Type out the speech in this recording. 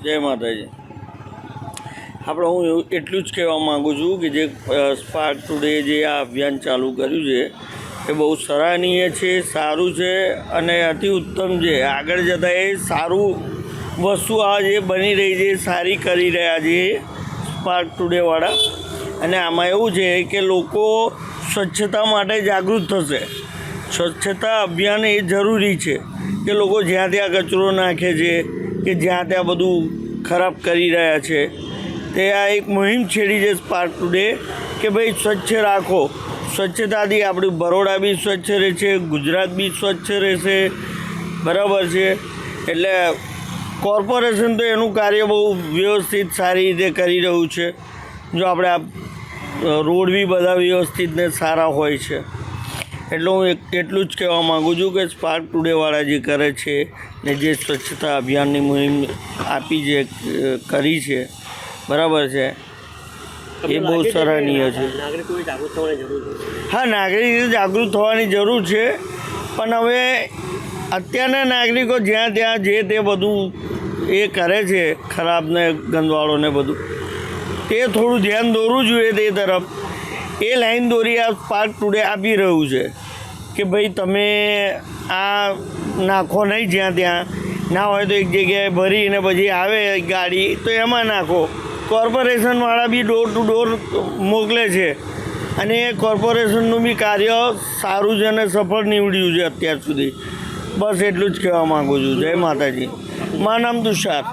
જય માતાજી. આપણે હું એટલું જ કહેવા માગું છું કે જે સ્પાર્ક ટુડે જે આ અભિયાન ચાલુ કર્યું છે એ બહુ સરાહનીય છે, સારું છે અને અતિ ઉત્તમ છે. આગળ જતાં એ સારું વસ્તુ આ જે બની રહી છે સારી કરી રહ્યા છે સ્પાર્ક ટુડેવાળા. અને આમાં એવું છે કે લોકો સ્વચ્છતા માટે જાગૃત થશે. સ્વચ્છતા અભિયાન એ જરૂરી છે કે લોકો જ્યાં ત્યાં કચરો નાખે છે કે જ્યાં ત્યાં બધું ખરાબ કરી રહ્યા છે, તે આ એક મુહિમ છેડી છે સ્પાર્ક ટુડે કે ભાઈ સ્વચ્છ રાખો. સ્વચ્છતાથી આપણું બરોડા બી સ્વચ્છ રહેશે, ગુજરાત બી સ્વચ્છ રહેશે, બરાબર છે. એટલે કોર્પોરેશન તો એનું કાર્ય બહુ વ્યવસ્થિત સારી રીતે કરી રહ્યું છે. જો આપણે આ રોડ બી બધા વ્યવસ્થિત ને સારા હોય છે. એટલે હું એટલું જ કહેવા માગું છું કે સ્પાર્ક ટુડેવાળા જે કરે છે ને જે સ્વચ્છતા અભિયાનની મુહિમ આપી છે, કરી છે, બરાબર છે, એ બહુ સરાહનીય છે. હા, નાગરિકોએ જાગૃત થવાની જરૂર છે, પણ હવે અત્યારના નાગરિકો જ્યાં ત્યાં જે તે બધું એ કરે છે ખરાબ ને ગંદવાળો ને બધું, તે થોડું ધ્યાન દોરવું જોઈએ તે તરફ. એ લાઈન દોરી આ સ્પાર્ક ટુડે આપી રહ્યું છે કે ભાઈ તમે આ નાખો નહીં, જ્યાં ત્યાં ના હોય તો એક જગ્યાએ ભરીને પછી આવે ગાડી તો એમાં નાખો. કોર્પોરેશનવાળા બી ડોર ટુ ડોર મોકલે છે અને એ કોર્પોરેશનનું બી કાર્ય સારું છે અને સફળ નીવડ્યું છે અત્યાર સુધી. બસ એટલું જ કહેવા માગું છું. જય માતાજી. મારું નામ તુષાર.